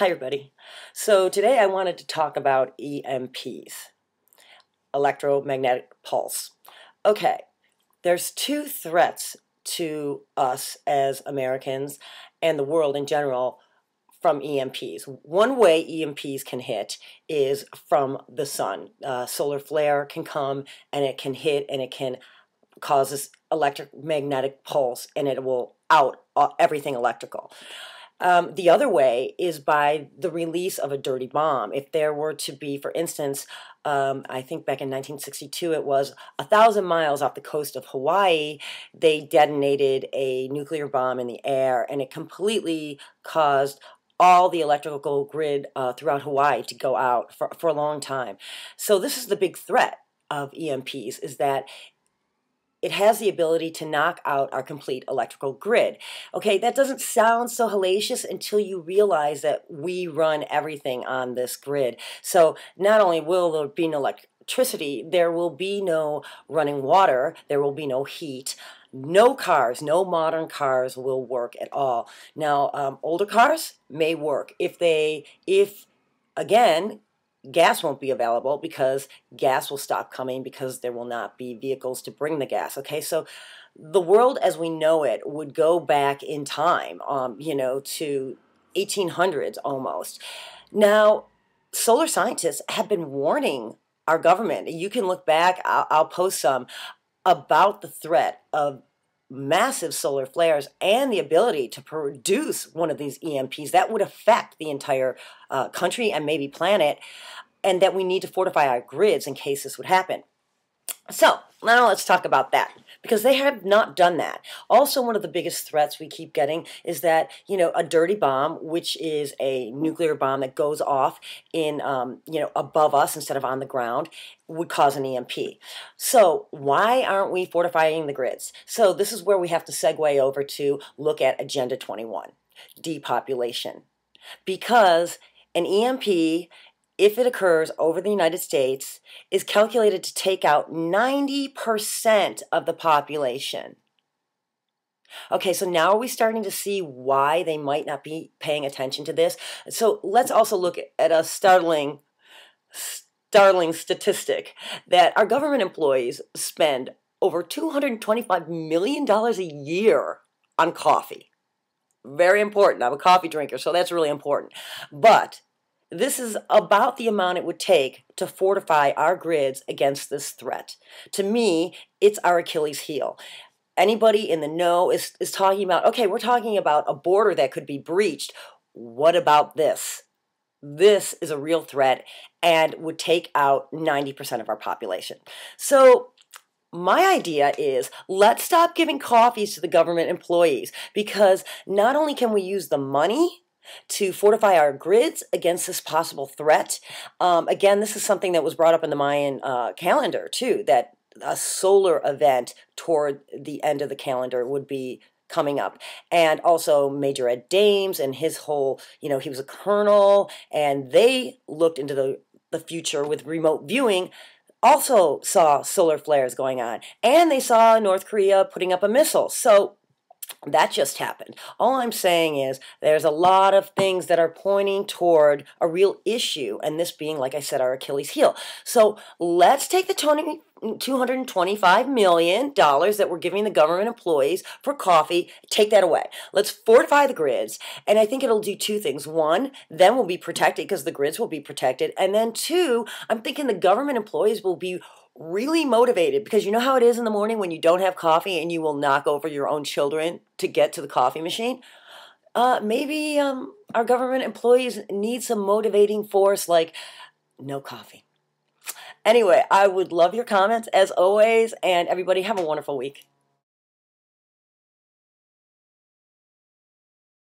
Hi everybody. So today I wanted to talk about EMPs, electromagnetic pulse. Okay, there's two threats to us as Americans and the world in general from EMPs. One way EMPs can hit is from the sun. Solar flare can come and it can hit and it can cause this electromagnetic pulse and it will out everything electrical. The other way is by the release of a dirty bomb. If there were to be, for instance, I think back in 1962, it was 1,000 miles off the coast of Hawaii, they detonated a nuclear bomb in the air, and it completely caused all the electrical grid throughout Hawaii to go out for a long time. So this is the big threat of EMPs, is that it has the ability to knock out our complete electrical grid. Okay, that doesn't sound so hellacious until you realize that we run everything on this grid. So not only will there be no electricity, there will be no running water, there will be no heat. No cars, no modern cars will work at all. Now, older cars may work if again, gas won't be available because gas will stop coming because there will not be vehicles to bring the gas. Okay, so the world as we know it would go back in time, to 1800s almost. Now, solar scientists have been warning our government. You can look back, I'll post some, about the threat of massive solar flares and the ability to produce one of these EMPs that would affect the entire country and maybe planet, and that we need to fortify our grids in case this would happen. So now let's talk about that, because they have not done that. Also, one of the biggest threats we keep getting is that, a dirty bomb, which is a nuclear bomb that goes off in, above us instead of on the ground, would cause an EMP. So why aren't we fortifying the grids? So this is where we have to segue over to look at Agenda 21, depopulation. Because an EMP, if it occurs over the United States, is calculated to take out 90% of the population. Okay, so now are we starting to see why they might not be paying attention to this? So let's also look at a startling statistic that our government employees spend over $225 million a year on coffee. Very important. I'm a coffee drinker, so that's really important. But this is about the amount it would take to fortify our grids against this threat. To me, it's our Achilles heel. Anybody in the know is talking about, okay, we're talking about a border that could be breached. What about this? This is a real threat and would take out 90% of our population. So my idea is, let's stop giving coffees to the government employees, because not only can we use the money to fortify our grids against this possible threat. Again, this is something that was brought up in the Mayan calendar too, that a solar event toward the end of the calendar would be coming up. And also Major Ed Dames and his whole, he was a colonel, and they looked into the future with remote viewing, also saw solar flares going on, and they saw North Korea putting up a missile. So that just happened. All I'm saying is there's a lot of things that are pointing toward a real issue, and this being, like I said, our Achilles heel. So let's take the $225 million that we're giving the government employees for coffee, take that away. Let's fortify the grids, and I think it'll do two things. One, then we'll be protected because the grids will be protected, and then two, I'm thinking the government employees will be really motivated, because you know how it is in the morning when you don't have coffee and you will knock over your own children to get to the coffee machine. Maybe our government employees need some motivating force like no coffee. Anyway, I would love your comments as always, and everybody have a wonderful week.